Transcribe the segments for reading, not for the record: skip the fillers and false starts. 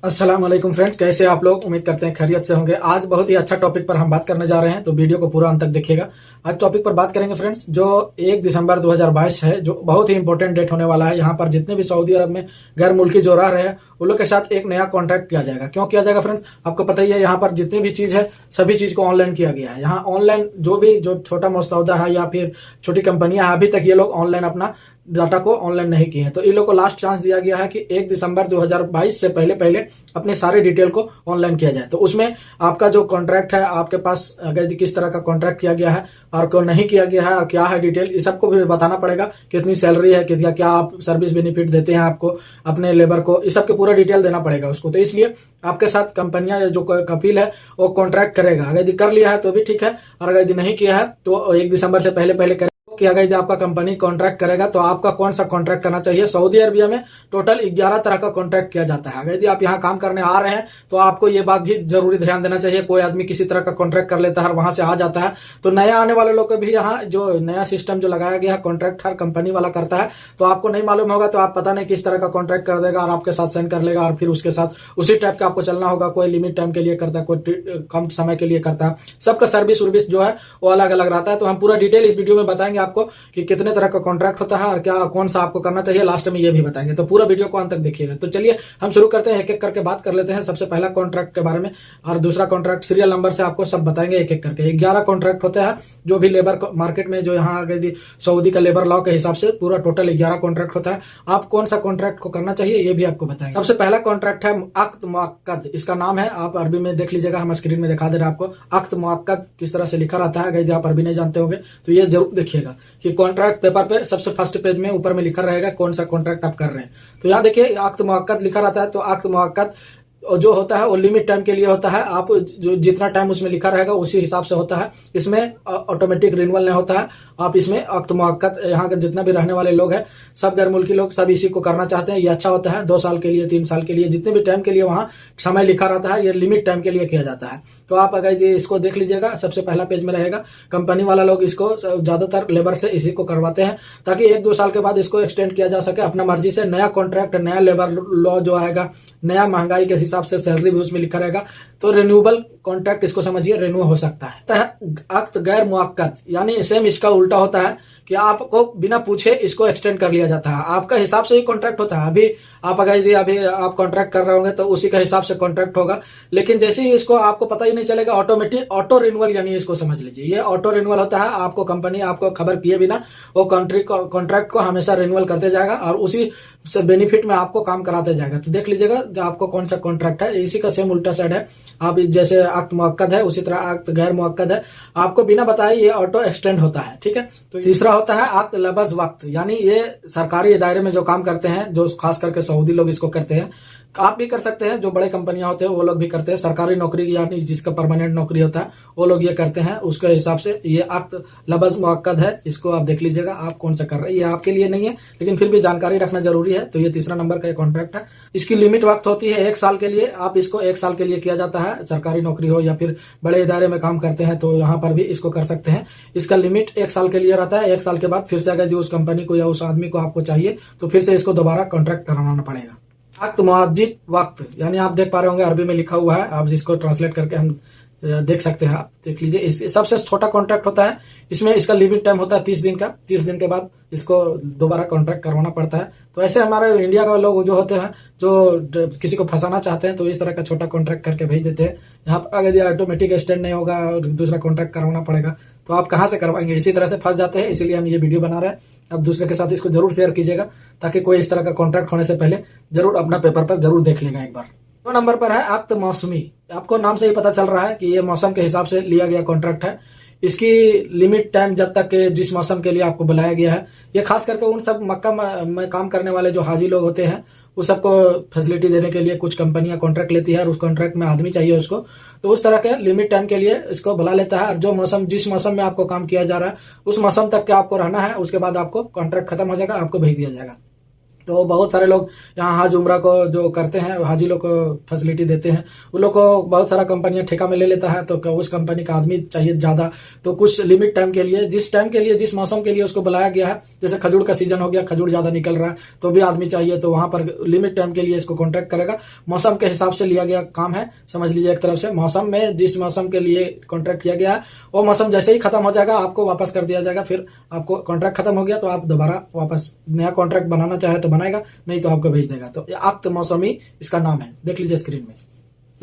अस्सलाम वालेकुम फ्रेंड्स, कैसे आप लोग? उम्मीद करते हैं खैरियत से होंगे। आज बहुत ही अच्छा टॉपिक पर हम बात करने जा रहे हैं, तो वीडियो को पूरा अंत तक देखिएगा। आज टॉपिक पर बात करेंगे फ्रेंड्स, जो 1 दिसंबर 2022 है, जो बहुत ही इंपॉर्टेंट डेट होने वाला है। यहाँ पर जितने भी सऊदी अरब में गैर मुल्की जो रह रहे हैं उन लोग के साथ एक नया कॉन्ट्रैक्ट किया जाएगा। क्यों किया जाएगा फ्रेंड्स? आपको पता ही है, यहाँ पर जितनी भी चीज है सभी चीज को ऑनलाइन किया गया है। यहाँ ऑनलाइन जो छोटा मुस्तौदा है या फिर छोटी कंपनियां, अभी तक ये लोग ऑनलाइन अपना डाटा को ऑनलाइन नहीं किए हैं। तो इन लोग को लास्ट चांस दिया गया है कि 1 दिसंबर 2022 से पहले पहले अपने सारे डिटेल को ऑनलाइन किया जाए। तो उसमें आपका जो कॉन्ट्रैक्ट है, आपके पास अगर किस तरह का कॉन्ट्रैक्ट किया गया है और क्यों नहीं किया गया है और क्या है डिटेल, इस सबको भी बताना पड़ेगा। कितनी सैलरी है, कितना क्या आप सर्विस बेनिफिट देते हैं आपको अपने लेबर को, इस सब के पूरा डिटेल देना पड़ेगा उसको। तो इसलिए आपके साथ कंपनियां जो कपिल है वो कॉन्ट्रैक्ट करेगा। अगर यदि कर लिया है तो भी ठीक है, और अगर यदि नहीं किया है तो 1 दिसंबर से पहले पहले कि अगर आपका कंपनी कॉन्ट्रैक्ट करेगा तो आपका कौन सा कॉन्ट्रैक्ट करना चाहिए। सऊदी अरबिया में टोटल 11 तरह का कॉन्ट्रैक्ट किया जाता है। अगर यदि आप यहाँ काम करने आ रहे हैं तो आपको ये बात भी जरूरी ध्यान देना चाहिए। कोई आदमी किसी तरह का कॉन्ट्रैक्ट कर लेता है और वहां से आ जाता है, तो नया आने वाले लोग को भी यहाँ जो नया सिस्टम जो लगाया गया है, कॉन्ट्रैक्ट हर कंपनी वाला करता है, तो आपको नहीं मालूम होगा तो आप पता नहीं किस तरह का कॉन्ट्रैक्ट कर देगा और आपके साथ साइन कर लेगा, और फिर उसके साथ उसी टाइप का आपको चलना होगा। कोई लिमिट टाइम के लिए करता है, कोई कम समय के लिए करता है। सबका सर्विस उर्विस जो है वो अलग अलग रहता है। तो हम पूरा डिटेल इस वीडियो में बताएंगे आपको कि कितने तरह का कॉन्ट्रैक्ट होता है और क्या कौन सा आपको करना चाहिए, लास्ट में ये भी बताएंगे। तो पूरा वीडियो को अंत तक देखिएगा। तो चलिए हम शुरू करते हैं, एक एक करके बात कर लेते हैं। सबसे पहला कॉन्ट्रैक्ट के बारे में और दूसरा कॉन्ट्रैक्ट सीरियल नंबर से आपको सब बताएंगे एक एक करके। 11 कॉन्ट्रैक्ट होते हैं जो भी लेबर मार्केट में, जो यहाँ सऊदी का लेबर लॉ के हिसाब से पूरा टोटल 11 कॉन्ट्रैक्ट होता है। आप कौन सा कॉन्ट्रैक्ट को करना चाहिए ये भी आपको बताएंगे। सबसे पहला कॉन्ट्रैक्ट है अक्द मुअक्कद, इसका नाम है। आप अरबी में देख लीजिएगा, हम स्क्रीन में दिखा दे रहे हैं आपको। अक्द मुअक्कद किस तरह से लिखा रहता है, अगर आप अरबी नहीं जानते होंगे तो ये जरूर देखिएगा कि कॉन्ट्रैक्ट पेपर पे सबसे फर्स्ट पेज में ऊपर में लिखा रहेगा कौन सा कॉन्ट्रैक्ट आप कर रहे हैं। तो यहाँ देखिए अक्द मुअक्कद लिखा रहता है। तो अक्द मुअक्कद जो होता है वो लिमिट टाइम के लिए होता है। आप जो जितना टाइम उसमें लिखा रहेगा उसी हिसाब से होता है। इसमें ऑटोमेटिक रिन्यूअल नहीं होता है। आप इसमें अक्द मुअक्कद, यहाँ के जितना भी रहने वाले लोग हैं, सब गैर मुल्की लोग सब इसी को करना चाहते हैं। ये अच्छा होता है। 2 साल के लिए, 3 साल के लिए, जितने भी टाइम के लिए वहाँ समय लिखा रहता है, ये लिमिट टाइम के लिए किया जाता है। तो आप अगर ये इसको देख लीजिएगा, सबसे पहला पेज में रहेगा। कंपनी वाला लोग इसको ज्यादातर लेबर से इसी को करवाते हैं ताकि 1-2 साल के बाद इसको एक्सटेंड किया जा सके अपना मर्जी से। नया कॉन्ट्रैक्ट, नया लेबर लॉ जो आएगा, नया महंगाई के हिसाब से सैलरी भी उसमें लिखा रहेगा, तो रिन्यूएबल कॉन्ट्रैक्ट इसको समझिए, रिन्यू हो सकता है। अक्द गैर मुअक्कद यानी सेम इसका उल्टा होता है कि आपको बिना पूछे इसको एक्सटेंड कर लिया जाता है। आपका हिसाब से ही कॉन्ट्रैक्ट होता है। अभी आप अगर अभी आप कॉन्ट्रैक्ट कर रहे होंगे तो उसी का हिसाब से कॉन्ट्रैक्ट होगा, लेकिन जैसे ही इसको आपको पता ही नहीं चलेगा, ऑटोमेटिक ऑटो रिन्यूअल यानी इसको समझ लीजिए, ये ऑटो रिन्यूअल होता है। आपको कंपनी आपको खबर किए बिना वो कॉन्ट्रैक्ट को हमेशा रिन्यूअल करते जाएगा और उसी से बेनिफिट में आपको काम कराते जाएगा। तो देख लीजिएगा आपको कौन सा कॉन्ट्रैक्ट है। इसी का सेम उल्टा साइड है। आप जैसे अक्द मुअक्कद है उसी तरह अक्द गैर मुअक्कद है, आपको बिना बताए ये ऑटो एक्सटेंड होता है। ठीक है। तो तीसरा होता है अक्द लबज वक्त, यानी ये सरकारी दायरे में जो काम करते हैं, जो खास करके सऊदी लोग इसको करते हैं। आप भी कर सकते हैं, जो बड़े कंपनियां होते हैं वो लोग भी करते हैं। सरकारी नौकरी यानी जिसका परमानेंट नौकरी होता है वो लोग ये करते हैं। उसके हिसाब से ये अक्द लबज मुअक्कद है, इसको आप देख लीजिएगा आप कौन सा कर रहे हैं। ये आपके लिए नहीं है, लेकिन फिर भी जानकारी रखना जरूरी है। तो ये तीसरा नंबर का कॉन्ट्रैक्ट है। इसकी लिमिट वक्त होती है 1 साल के लिए। आप इसको 1 साल के लिए किया जाता है। सरकारी नौकरी हो या फिर बड़े इदारे में काम करते हैं तो यहाँ पर भी इसको कर सकते हैं। इसका लिमिट 1 साल के लिए रहता है। 1 साल के बाद फिर से अगर उस कंपनी को या उस आदमी को आपको चाहिए तो फिर से इसको दोबारा कॉन्ट्रैक्ट कराना पड़ेगा। अक्द मुअज्जिल वक्त यानी आप देख पा रहे होंगे अरबी में लिखा हुआ है, आप जिसको ट्रांसलेट करके हम देख सकते हैं। आप देख लीजिए, इस सबसे छोटा कॉन्ट्रैक्ट होता है। इसमें इसका लिमिट टाइम होता है 30 दिन का। 30 दिन के बाद इसको दोबारा कॉन्ट्रैक्ट करवाना पड़ता है। तो ऐसे हमारे इंडिया का लोग जो होते हैं, जो किसी को फंसाना चाहते हैं, तो इस तरह का छोटा कॉन्ट्रैक्ट करके भेज देते हैं। यहाँ पर अगर ऑटोमेटिक एक्सटेंड नहीं होगा और दूसरा कॉन्ट्रैक्ट करवाना पड़ेगा तो आप कहाँ से करवाएंगे, इसी तरह से फंस जाते हैं। इसीलिए हम ये वीडियो बना रहे हैं। अब दूसरे के साथ इसको जरूर शेयर कीजिएगा ताकि कोई इस तरह का कॉन्ट्रैक्ट होने से पहले जरूर अपना पेपर पर जरूर देख लेगा एक बार। 2 नंबर पर है अक्द मौसमी। आपको नाम से ही पता चल रहा है कि ये मौसम के हिसाब से लिया गया कॉन्ट्रैक्ट है। इसकी लिमिट टाइम जब तक जिस मौसम के लिए आपको बुलाया गया है, ये खास करके उन सब मक्का में काम करने वाले जो हाजी लोग होते हैं उस सबको फैसिलिटी देने के लिए कुछ कंपनियां कॉन्ट्रैक्ट लेती है और उस कॉन्ट्रैक्ट में आदमी चाहिए उसको, तो उस तरह के लिमिट टाइम के लिए इसको बुला लेता है। और जो मौसम, जिस मौसम में आपको काम किया जा रहा है उस मौसम तक के आपको रहना है। उसके बाद आपको कॉन्ट्रैक्ट खत्म हो जाएगा, आपको भेज दिया जाएगा। तो बहुत सारे लोग यहाँ हज उम्रा को जो करते हैं, हाजी लोग को फैसिलिटी देते हैं, उन लोग को बहुत सारा कंपनियां ठेका में ले लेता है। तो उस कंपनी का आदमी चाहिए ज़्यादा, तो कुछ लिमिट टाइम के लिए, जिस टाइम के लिए, जिस मौसम के लिए उसको बुलाया गया है, जैसे खजूर का सीजन हो गया, खजूर ज़्यादा निकल रहा है तो भी आदमी चाहिए, तो वहाँ पर लिमिट टाइम के लिए इसको कॉन्ट्रैक्ट करेगा। मौसम के हिसाब से लिया गया काम है, समझ लीजिए एक तरफ से मौसम में, जिस मौसम के लिए कॉन्ट्रैक्ट किया गया है वो मौसम जैसे ही खत्म हो जाएगा आपको वापस कर दिया जाएगा। फिर आपको कॉन्ट्रैक्ट खत्म हो गया तो आप दोबारा वापस नया कॉन्ट्रैक्ट बनाना चाहे तो बनाएगा, नहीं तो आपको भेज देगा। तो अक्त मौसमी इसका नाम है, देख लीजिए स्क्रीन में।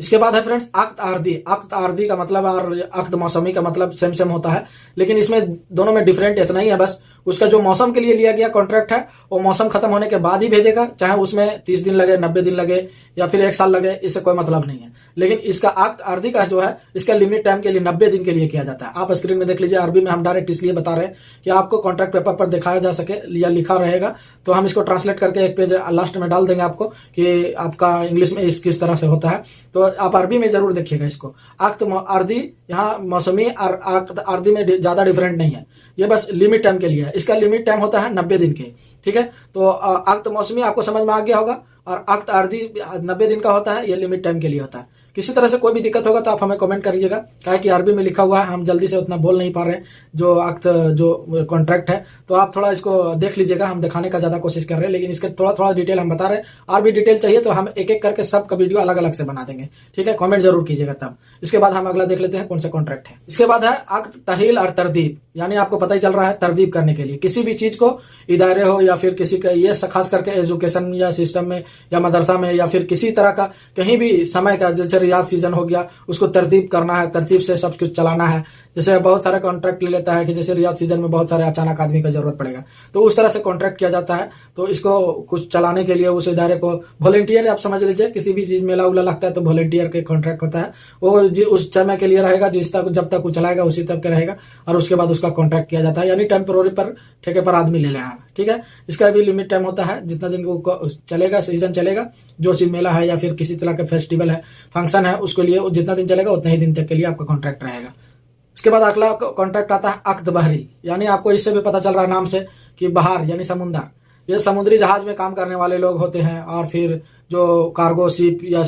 इसके बाद है फ्रेंड्स अक्त आर्दी। अक्त आर्दी का मतलब और अक्त मौसमी का मतलब सेम होता है, लेकिन इसमें दोनों में डिफरेंट इतना ही है बस, उसका जो मौसम के लिए लिया गया कॉन्ट्रैक्ट है वो मौसम खत्म होने के बाद ही भेजेगा, चाहे उसमें 30 दिन लगे, 90 दिन लगे या फिर 1 साल लगे, इससे कोई मतलब नहीं है। लेकिन इसका अक्त आर्दी का जो है, इसका लिमिट टाइम के लिए 90 दिन के लिए किया जाता है। आप स्क्रीन में देख लीजिए, अरबी में हम डायरेक्ट इसलिए बता रहे हैं कि आपको कॉन्ट्रैक्ट पेपर पर दिखाया जा सके या लिखा रहेगा, तो हम इसको ट्रांसलेट करके एक पेज लास्ट में डाल देंगे आपको कि आपका इंग्लिश में इस किस तरह से होता है, तो आप अरबी में जरूर देखिएगा इसको। अक्त आर्दी यहाँ मौसमी और अक्त आर्दी में ज्यादा डिफरेंट नहीं है, ये बस लिमिट टाइम के लिए है। इसका लिमिट टाइम होता है 90 दिन के, ठीक है। तो अक्त मौसमी आपको समझ में आ गया होगा, और अक्त आर्दी 90 दिन का होता है, ये लिमिट टाइम के लिए होता है। किसी तरह से कोई भी दिक्कत होगा तो आप हमें कमेंट करिएगा, क्या कि अरबी में लिखा हुआ है, हम जल्दी से उतना बोल नहीं पा रहे हैं जो अक्त जो कॉन्ट्रैक्ट है, तो आप थोड़ा इसको देख लीजिएगा। हम दिखाने का ज्यादा कोशिश कर रहे हैं, लेकिन इसके थोड़ा डिटेल हम बता रहे हैं। और भी डिटेल चाहिए तो हम एक एक करके सबका वीडियो अलग अलग से बना देंगे, ठीक है। कॉमेंट जरूर कीजिएगा तब। इसके बाद हम अगला देख लेते हैं कौन सा कॉन्ट्रैक्ट है। इसके बाद है अक्त तहील और तरदीब, यानी आपको पता ही चल रहा है तरदीब करने के लिए किसी भी चीज को, इदारे हो या फिर किसी का, ये खास करके एजुकेशन या सिस्टम में या मदरसा में या फिर किसी तरह का कहीं भी समय का, जैसे रियाद सीजन हो गया, उसको तरतीब करना है, तरतीब से सब कुछ चलाना है। जैसे बहुत सारे कॉन्ट्रैक्ट ले लेता है कि जैसे रियाद सीजन में बहुत सारे अचानक आदमी का जरूरत पड़ेगा, तो उस तरह से कॉन्ट्रैक्ट किया जाता है। तो इसको कुछ चलाने के लिए उस इदारे को वॉलेंटियर, आप समझ लीजिए किसी भी चीज मेला उला लगता है तो वॉलेंटियर के कॉन्ट्रैक्ट होता है, वो उस समय के लिए रहेगा, जिस तक जब तक वो चलाएगा उसी तक के रहेगा, और उसके बाद उसका कॉन्ट्रैक्ट किया जाता है, यानी टेम्पोररी पर ठेके पर आदमी ले लेना, ठीक है। इसका भी लिमिट टाइम होता है, जितना दिन को चलेगा, सीजन चलेगा, जो चीज मेला है या फिर किसी तरह का फेस्टिवल है, फंक्शन है, उसके लिए जितना दिन चलेगा उतने ही दिन तक के लिए आपका कॉन्ट्रैक्ट रहेगा। उसके बाद अगला कॉन्ट्रैक्ट आता है अक्त बहरी, यानी आपको इससे भी पता चल रहा है नाम से कि बहार यानी समुद्र, ये समुद्री जहाज में काम करने वाले लोग होते हैं, और फिर जो कार्गो शिप या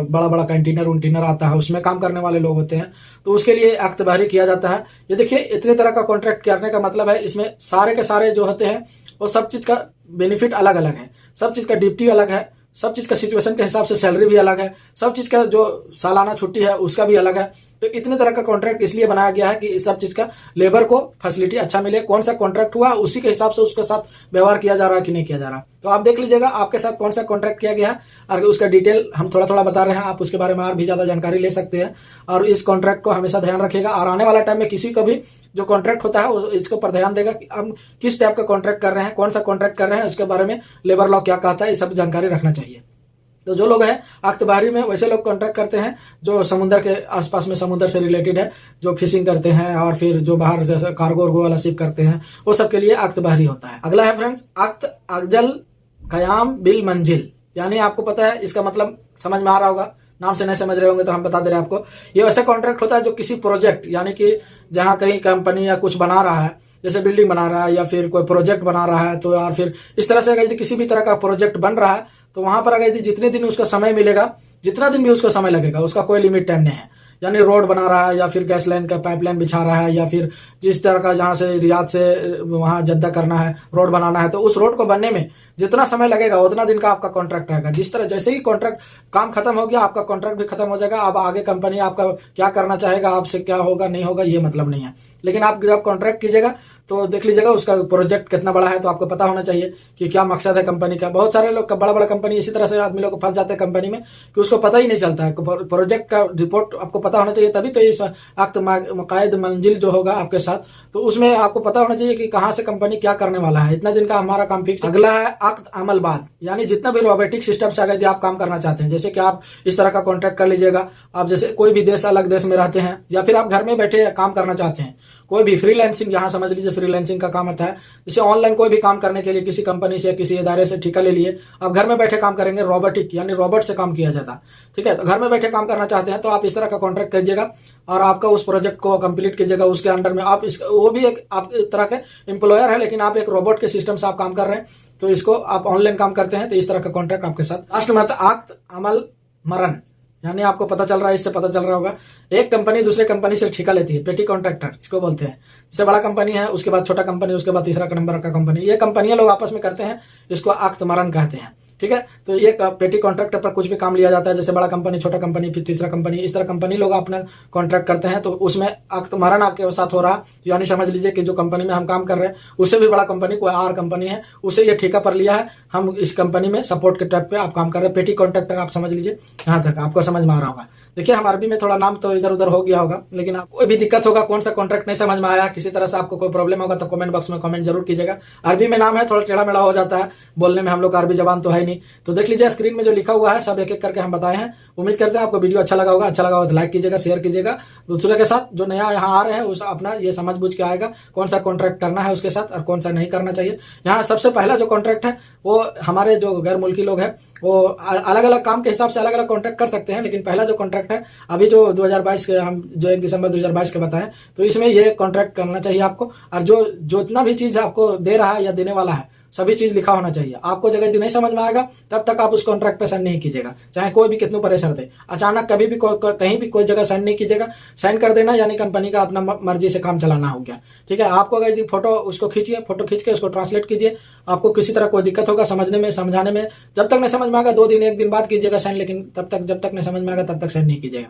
बड़ा बड़ा कंटेनर उंटेनर आता है उसमें काम करने वाले लोग होते हैं, तो उसके लिए अक्त बहरी किया जाता है। ये देखिए इतने तरह का कॉन्ट्रैक्ट करने का मतलब है, इसमें सारे के सारे जो होते हैं वो सब चीज का बेनिफिट अलग अलग है, सब चीज का ड्यूटी अलग है, सब चीज का सिचुएशन के हिसाब से सैलरी भी अलग है, सब चीज का जो सालाना छुट्टी है उसका भी अलग है। तो इतने तरह का कॉन्ट्रैक्ट इसलिए बनाया गया है कि इस सब चीज का लेबर को फैसिलिटी अच्छा मिले, कौन सा कॉन्ट्रैक्ट हुआ उसी के हिसाब से उसके साथ व्यवहार किया जा रहा है कि नहीं किया जा रहा। तो आप देख लीजिएगा आपके साथ कौन सा कॉन्ट्रैक्ट किया गया है, और उसका डिटेल हम थोड़ा थोड़ा बता रहे हैं, आप उसके बारे में और भी ज्यादा जानकारी ले सकते हैं। और इस कॉन्ट्रैक्ट को हमेशा ध्यान रखिएगा, और आने वाला टाइम में किसी को भी जो कॉन्ट्रैक्ट होता है इसके ऊपर ध्यान देगा कि हम किस टाइप का कॉन्ट्रैक्ट कर रहे हैं, कौन सा कॉन्ट्रैक्ट कर रहे हैं, उसके बारे में लेबर लॉ क्या कहता है, ये सब जानकारी रखना चाहिए। तो जो लोग हैं अक्त बहरी में, वैसे लोग कॉन्ट्रैक्ट करते हैं जो समुद्र के आसपास में, समुद्र से रिलेटेड है, जो फिशिंग करते हैं और फिर जो बाहर जैसे कार्गो वाला शिप करते हैं, वो सब के लिए अक्त बहरी होता है। अगला है फ्रेंड्स अक्त अजल कयाम बिल मंजिल, यानी आपको पता है इसका मतलब समझ में आ रहा होगा, नाम से नहीं समझ रहे होंगे तो हम बता दे रहे हैं आपको। ये वैसा कॉन्ट्रैक्ट होता है जो किसी प्रोजेक्ट, यानी कि जहां कहीं कंपनी या कुछ बना रहा है, जैसे बिल्डिंग बना रहा है या फिर कोई प्रोजेक्ट बना रहा है, तो यार फिर इस तरह से अगर किसी भी तरह का प्रोजेक्ट बन रहा है तो वहां पर अगर जितने दिन उसका समय मिलेगा, जितना दिन भी उसको समय लगेगा, उसका कोई लिमिट टाइम नहीं है। यानी रोड बना रहा है या फिर गैस लाइन का पाइपलाइन बिछा रहा है, या फिर जिस तरह का जहां से रियाद से वहां जद्दा करना है, रोड बनाना है, तो उस रोड को बनने में जितना समय लगेगा उतना दिन का आपका कॉन्ट्रैक्ट रहेगा। जिस तरह जैसे ही कॉन्ट्रैक्ट काम खत्म हो गया, आपका कॉन्ट्रैक्ट भी खत्म हो जाएगा। अब आगे कंपनी आपका क्या करना चाहेगा, आपसे क्या होगा नहीं होगा ये मतलब नहीं है, लेकिन आप जब कॉन्ट्रैक्ट कीजिएगा तो देख लीजिएगा उसका प्रोजेक्ट कितना बड़ा है, तो आपको पता होना चाहिए कि क्या मकसद है कंपनी का। बहुत सारे लोग बड़ा बड़ा कंपनी इसी तरह से आदमी लोग फंस जाते हैं कंपनी में कि उसको पता ही नहीं चलता है। प्रोजेक्ट का रिपोर्ट आपको पता होना चाहिए, तभी तो इस अक्त मुकायद मंजिल जो होगा आपके साथ, तो उसमें आपको पता होना चाहिए कि कहाँ से कंपनी क्या करने वाला है, इतना दिन का हमारा काम फिक्स। अगला है अक्त अमल बाद, यानी जितना भी रोबोटिक सिस्टम से अगर आप काम करना चाहते हैं, जैसे कि आप इस तरह का कॉन्ट्रैक्ट कर लीजिएगा, आप जैसे कोई भी देश अलग देश में रहते हैं, या फिर आप घर में बैठे काम करना चाहते हैं, कोई भी फ्रीलांसिंग, यहाँ समझ लीजिए फ्रीलांसिंग का काम आता है। जैसे ऑनलाइन कोई भी काम करने के लिए किसी कंपनी से या किसी इदारे से ठेका ले लिए, आप घर में बैठे काम करेंगे, रोबोटिक यानी रोबोट से काम किया जाता है। ठीक है, तो घर में बैठे काम करना चाहते हैं तो आप इस तरह का कॉन्ट्रैक्ट कीजिएगा और आपका उस प्रोजेक्ट को कंप्लीट कीजिएगा। उसके अंडर में आप वो भी एक आप तरह के एम्प्लॉयर है, लेकिन आप एक रोबोट के सिस्टम से आप काम कर रहे हैं, तो इसको आप ऑनलाइन काम करते हैं, तो इस तरह का कॉन्ट्रैक्ट आपके साथ। लास्ट में आक्त अमल मरण, यानी आपको पता चल रहा है, इससे पता चल रहा होगा, एक कंपनी दूसरे कंपनी से ठेका लेती है, पेटी कॉन्ट्रैक्टर इसको बोलते हैं। जैसे बड़ा कंपनी है, उसके बाद छोटा कंपनी, उसके बाद तीसरा नंबर का कंपनी, ये कंपनियां लोग आपस में करते हैं, इसको आक्त मरण कहते हैं। ठीक है, तो ये पेटी कॉन्ट्रैक्टर पर कुछ भी काम लिया जाता है, जैसे बड़ा कंपनी, छोटा कंपनी, फिर तीसरा कंपनी, इस तरह कंपनी लोग अपना कॉन्ट्रैक्ट करते हैं, तो उसमें आक्त मरण आपके साथ हो रहा, यानी समझ लीजिए कि जो कंपनी में हम काम कर रहे हैं उससे भी बड़ा कंपनी, कोई आर कंपनी है, उसे ये ठेका पर लिया है, हम इस कंपनी में सपोर्ट के टाइप पे आप काम कर रहे हैं। पेटी कॉन्ट्रैक्टर आप समझ लीजिए, यहाँ तक आपको समझ में आ रहा होगा। देखिए, हम अरबी में थोड़ा नाम तो इधर उधर हो गया होगा, लेकिन कोई भी दिक्कत होगा, कौन सा कॉन्ट्रैक्ट नहीं समझ में आया, किसी तरह से आपको कोई प्रॉब्लम होगा तो कमेंट बॉक्स में कमेंट जरूर कीजिएगा। अरबी में नाम है, थोड़ा टेढ़ा मेढ़ा हो जाता है बोलने में, हम लोग का अरबी जबान तो है नहीं, तो देख लीजिए स्क्रीन में जो लिखा हुआ है सब एक एक करके हम बताए हैं। उम्मीद करते हैं आपको वीडियो अच्छा लगा होगा। अच्छा लगा हो तो लाइक कीजिएगा, शेयर कीजिएगा दूसरे के साथ। जो नया यहाँ आ रहे हैं उस अपना ये समझ बूझ के आएगा कौन सा कॉन्ट्रैक्ट करना है उसके साथ और कौन सा नहीं करना चाहिए। यहाँ सबसे पहला जो कॉन्ट्रैक्ट है वो हमारे जो गैर मुल्की लोग हैं वो अलग अलग काम के हिसाब से अलग अलग कॉन्ट्रैक्ट कर सकते हैं, लेकिन पहला जो कॉन्ट्रैक्ट है अभी जो 2022 के हम जो 1 दिसंबर 2022 के बताएं, तो इसमें ये कॉन्ट्रैक्ट करना चाहिए आपको। और जो जितना भी चीज आपको दे रहा है या देने वाला है सभी चीज लिखा होना चाहिए। आपको जगह यदि नहीं समझ में आएगा तब तक आप उस कॉन्ट्रैक्ट पे साइन नहीं कीजिएगा, चाहे कोई भी कितना प्रेशर दे। अचानक कभी भी कहीं भी कोई जगह साइन नहीं कीजिएगा। साइन कर देना यानी कंपनी का अपना मर्जी से काम चलाना हो गया। ठीक है, आपको अगर यदि फोटो उसको खींचिए, फोटो खींच के उसको ट्रांसलेट कीजिए। आपको किसी तरह कोई दिक्कत होगा समझने में, समझाने में, जब तक नहीं समझ में आएगा 2 दिन 1 दिन बाद कीजिएगा साइन, लेकिन तब तक जब तक नहीं समझ में आएगा तब तक साइन नहीं कीजिएगा।